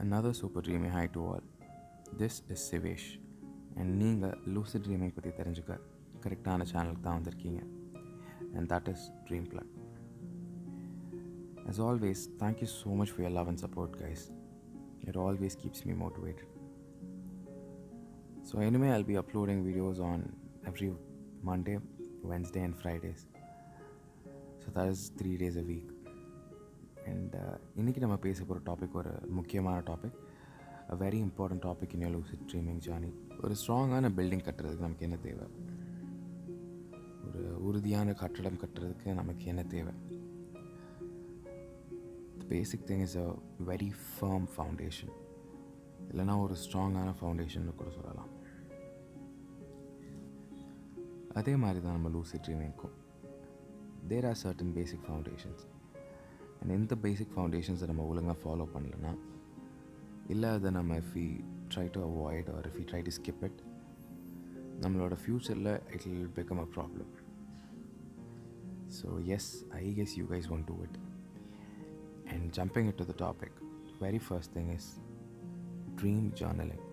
Another super dreamy hi to all. This is Sivesh and நீங்கள் lucid dreaming பற்றி தெரிஞ்சுக்க கரெக்டான சேனலுக்கு தான் வந்திருக்கீங்க. And that is Dream Plug. As always, thank you so much for your love and support, guys. It always keeps me motivated. So anyway, I'll be uploading videos on every Monday, Wednesday and Fridays. So that is 3 days a week. And இன்றைக்கி நம்ம பேச போகிற topic ஒரு முக்கியமான topic, a very important topic in your lucid dreaming journey. ஒரு ஸ்ட்ராங்கான building கட்டுறதுக்கு நமக்கு என்ன தேவை, ஒரு உறுதியான கட்டடம் கட்டுறதுக்கு நமக்கு என்ன தேவை? The basic thing is a very firm foundation. இல்லைனா ஒரு ஸ்ட்ராங்கான ஃபவுண்டேஷன் கூட சொல்லலாம். அதே மாதிரி தான் நம்ம lucid dreamingக்கும் there are certain basic foundations. And இந்த பேசிக் ஃபவுண்டேஷன்ஸை நம்ம ஒழுங்காக ஃபாலோ பண்ணலன்னா, இல்லை அதை நம்ம if we try to avoid or if we try to skip it, நம்மளோட ஃப்யூச்சரில் it will become a problem. So yes, I guess you guys won't do it. And jumping into the topic, very first thing is dream journaling.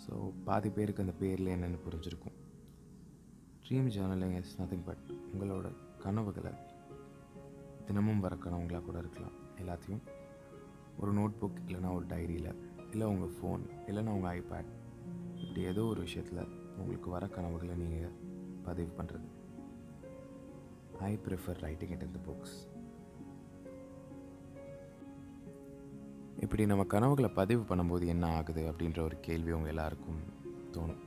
So பாதி பேருக்கு அந்த பேரில் என்னென்னு புரிஞ்சிருக்கும். Dream journaling is nothing but உங்களோட கனவுகளை, தினமும் வர கனவுகளாக கூட இருக்கலாம், எல்லாத்தையும் ஒரு நோட் புக் இல்லைனா ஒரு டைரியில், இல்லை உங்கள் ஃபோன் இல்லைனா உங்கள் ஐபேட், இப்படி ஏதோ ஒரு விஷயத்தில் உங்களுக்கு வர கனவுகளை நீங்கள் பதிவு பண்ணுறது. I prefer writing it in the books. இப்படி நம்ம கனவுகளை பதிவு பண்ணும்போது என்ன ஆகுது அப்படின்ற ஒரு கேள்வி உங்கள் எல்லாருக்கும் தோணும்.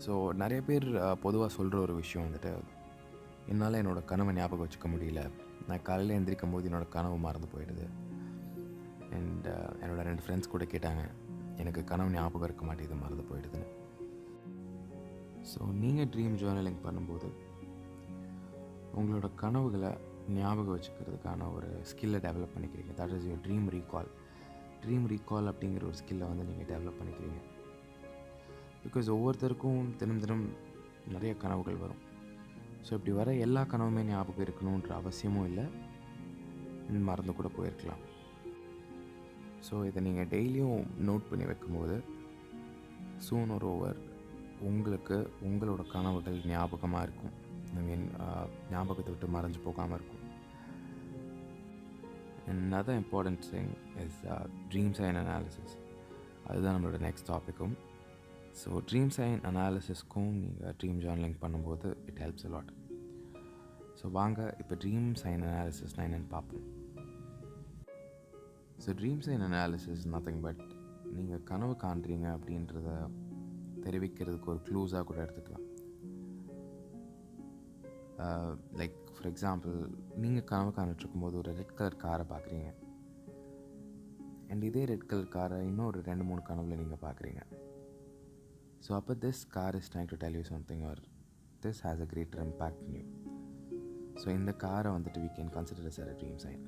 ஸோ நிறைய பேர் பொதுவாக சொல்கிற ஒரு விஷயம் வந்துட்டு, என்னால் என்னோடய கனவை ஞாபகம் வச்சுக்க முடியல, நான் காலையில் எழுந்திரிக்கும் போது என்னோடய கனவு மறந்து போயிடுது. அண்ட் என்னோடய 2 ஃப்ரெண்ட்ஸ் கூட கேட்டாங்க, எனக்கு கனவு ஞாபகம் இருக்க மாட்டேது, மறந்து போயிடுதுன்னு. ஸோ நீங்கள் ட்ரீம் ஜேர்னலிங் பண்ணும்போது உங்களோட கனவுகளை ஞாபகம் வச்சுக்கிறதுக்கான ஒரு ஸ்கில்லை டெவலப் பண்ணிக்கிறீங்க. That is your dream recall. Dream recall அப்படிங்கிற ஒரு ஸ்கில்லை வந்து நீங்கள் டெவலப் பண்ணிக்கிறீங்க. பிகாஸ் ஒவ்வொருத்தருக்கும் தினம் நிறைய கனவுகள் வரும். ஸோ இப்படி வர எல்லா கனவுமே ஞாபகம் இருக்கணுன்ற அவசியமும் இல்லை, மறந்து கூட போயிருக்கலாம். ஸோ இதை நீங்கள் டெய்லியும் நோட் பண்ணி வைக்கும்போது சூன் ஒரு ஓவர் உங்களுக்கு உங்களோட கனவுகள் ஞாபகமாக இருக்கும். ஐ மீன் ஞாபகத்தை விட்டு மறைஞ்சு போகாமல் இருக்கும். another important thing is dream sign analysis. அதுதான் நம்மளோட நெக்ஸ்ட் டாப்பிக்கும். ஸோ ட்ரீம் சைன் அனாலிசிஸ்க்கும் நீங்கள் ட்ரீம் ஜேர்னலிங் பண்ணும்போது it helps a lot. So வாங்க இப்போ ட்ரீம் சைன் அனாலிசிஸ்னால் என்னென்னு பார்ப்போம். So dream sign analysis nothing but நீங்கள் கனவு காண்றீங்க அப்படின்றத தெரிவிக்கிறதுக்கு ஒரு க்ளூஸாக கூட எடுத்துக்கலாம். லைக் ஃபார் எக்ஸாம்பிள், நீங்கள் கனவு காணிட்டுருக்கும்போது ஒரு ரெட் கலர் காரை பார்க்குறீங்க. அண்ட் இதே ரெட் கலர் காரை இன்னும் ஒரு 2-3 கனவில் நீங்கள் பார்க்குறீங்க. ஸோ அப்போ this car is trying to tell you something R this has a greater impact in you. So இந்த காரை வந்துட்டு we can consider as a dream sign.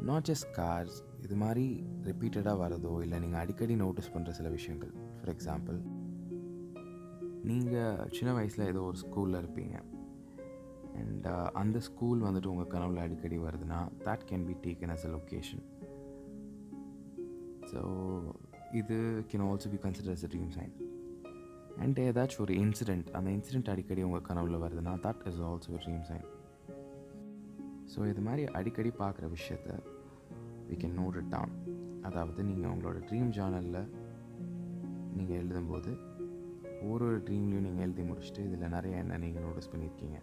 Not just cars, இது மாதிரி ரிப்பீட்டடாக வரதோ இல்லை நீங்கள் அடிக்கடி நோட்டீஸ் பண்ணுற சில விஷயங்கள். ஃபார் எக்ஸாம்பிள், நீங்கள் சின்ன வயசில் ஏதோ ஒரு ஸ்கூலில் இருப்பீங்க அண்ட் அந்த ஸ்கூல் வந்துட்டு உங்கள் கனவில் அடிக்கடி வருதுன்னா that can be taken as a location. So இது can also be considered as a dream sign. And ஏதாச்சும் ஒரு இன்சிடெண்ட், அந்த இன்சிடெண்ட் அடிக்கடி உங்கள் கனவில் வருதுன்னா that is also a dream sign. So இது மாதிரி அடிக்கடி பார்க்குற விஷயத்த we can note it down. அதாவது நீங்கள் உங்களோட ட்ரீம் ஜேர்னலில் நீங்கள் எழுதும்போது ஒரு ட்ரீம்லேயும் நீங்கள் எழுதி முடிச்சுட்டு இதில் நிறைய என்ன நீங்கள் நோட்டீஸ் பண்ணியிருக்கீங்க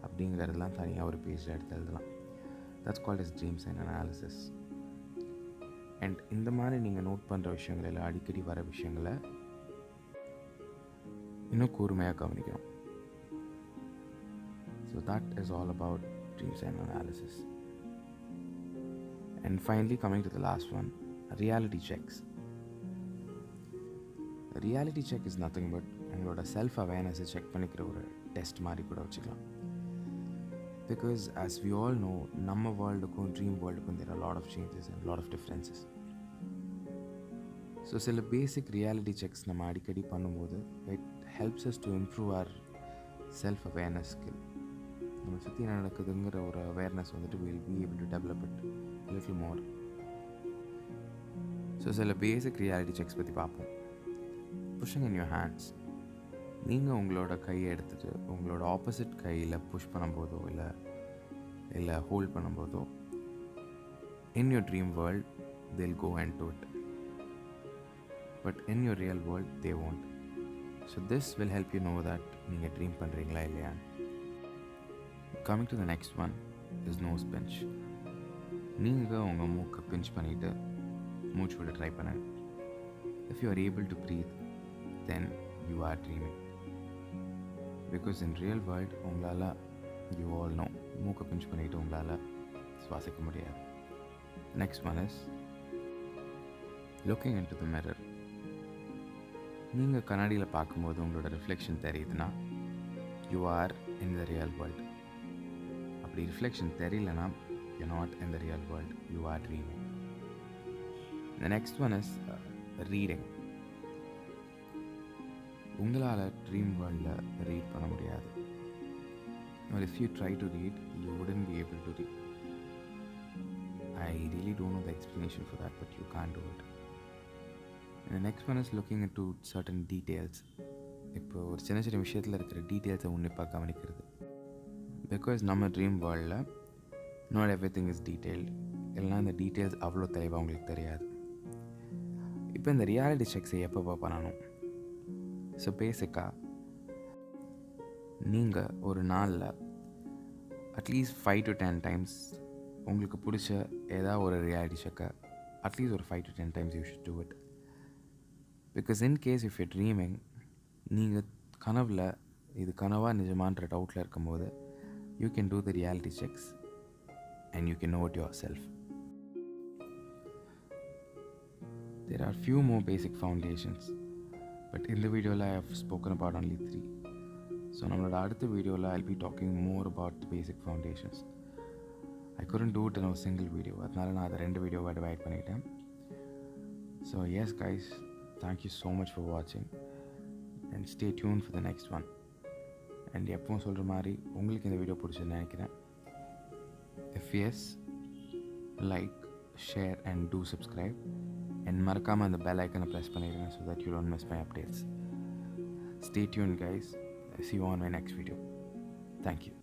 அப்படிங்கிறதெல்லாம் தனியாக ஒரு பேஜில் எடுத்து எழுதலாம். That's called as dream sign analysis. And இந்த மாதிரி நீங்கள் நோட் பண்ணுற விஷயங்கள் இல்லை அடிக்கடி வர விஷயங்களை இன்னும் கூர்மையாக கவனிக்கணும். So that is all about dream sign analysis. And finally coming to the last one, reality checks. Reality check is nothing but உங்களோட செல்ஃப் அவேர்னஸை செக் பண்ணிக்கிற ஒரு டெஸ்ட் மாதிரி கூட வச்சுக்கலாம். Because as we all know, நம்ம வேர்ல்டுக்கும் ட்ரீம் வேர்ல்டுக்கும் there are a lot of changes and a lot of differences. So சில பேசிக் ரியாலிட்டி செக்ஸ் நம்ம அடிக்கடி பண்ணும்போது it helps us to improve our self awareness skill. நம்ம சுற்றி என்ன நடக்குதுங்கிற ஒரு அவேர்னஸ் வந்துட்டு will be able to develop it little more. So சில பேசிக் ரியாலிட்டி செக்ஸ் பற்றி பார்ப்போம். Pushing in your hands. நீங்கள் உங்களோட கையை எடுத்துகிட்டு உங்களோட ஆப்போசிட் கையில் புஷ் பண்ணும்போதோ இல்லை hold பண்ணும்போதோ in your dream world they'll go into it, but in your real world they won't. So this will help you know that நீங்க ட்ரீம் பண்ணுறீங்களா இல்லையா. Coming to the next one is nose pinch. நீங்கள் உங்கள் மூக்கை pinch பண்ணிவிட்டு மூச்சு விட try பண்ணுங்க. If you are able to breathe, then you are dreaming. Because in real world உங்களால், you all know, மூக்கை பிஞ்ச் பண்ணிவிட்டு உங்களால் சுவாசிக்க முடியாது. Next one is looking into the mirror. நீங்கள் கண்ணாடியில் பார்க்கும்போது உங்களோட ரிஃப்ளெக்ஷன் தெரியுதுன்னா you are in the real world. அப்படி ரிஃப்ளெக்ஷன் தெரியலனா you're not in the real world, you are dreaming. The next one is reading. உங்களால் ட்ரீம் வேர்ல்டில் ரீட் பண்ண முடியாது. or if you try to read, you wouldn't be able to read. I really don't know the explanation for that, but you can't do it. And the next one is looking into certain details. இப்போ ஒரு சின்ன சின்ன விஷயத்தில் இருக்கிற டீட்டெயில்ஸை உன்னிப்பாக கவனிக்கிறது. Because நம்ம ட்ரீம் வேர்ல்டில் not every thing is detailed. இல்லைனா இந்த டீட்டெயில்ஸ் அவ்வளோ தெளிவாக உங்களுக்கு தெரியாது. இப்போ இந்த ரியாலிட்டி செக்ஸை எப்போ பண்ணணும்? ஸோ பேசிக்காக நீங்கள் ஒரு நாளில் அட்லீஸ்ட் 5 to 10 times உங்களுக்கு பிடிச்ச ஏதாவது ஒரு ரியாலிட்டி செக்கை அட்லீஸ்ட் ஒரு 5 to 10 times you should do it. Because in case if you dreaming, நீங்கள் கனவில் இது கனவாக நிஜமான்ற டவுட்டில் இருக்கும்போது you can do the reality checks and you can know it yourself. There are few more basic foundations, but இந்த வீடியோவில் I have spoken about only 3. So நம்மளோட அடுத்த வீடியோவில் I'll be talking more about the basic foundations. I couldn't do it in a single video, அதனால நான் அதை 2 வீடியோவாக divide பண்ணிட்டேன். So yes guys, thank you so much for watching and stay tuned for the next one. And எப்பவும் சொல்கிற மாதிரி உங்களுக்கு இந்த வீடியோ பிடிச்சுன்னு நினைக்கிறேன். If yes, like, share and do subscribe, and மறக்காமல் அந்த bell icon press பண்ணிடுங்க so that you don't miss my updates. Stay tuned guys. See you on my next video. Thank you.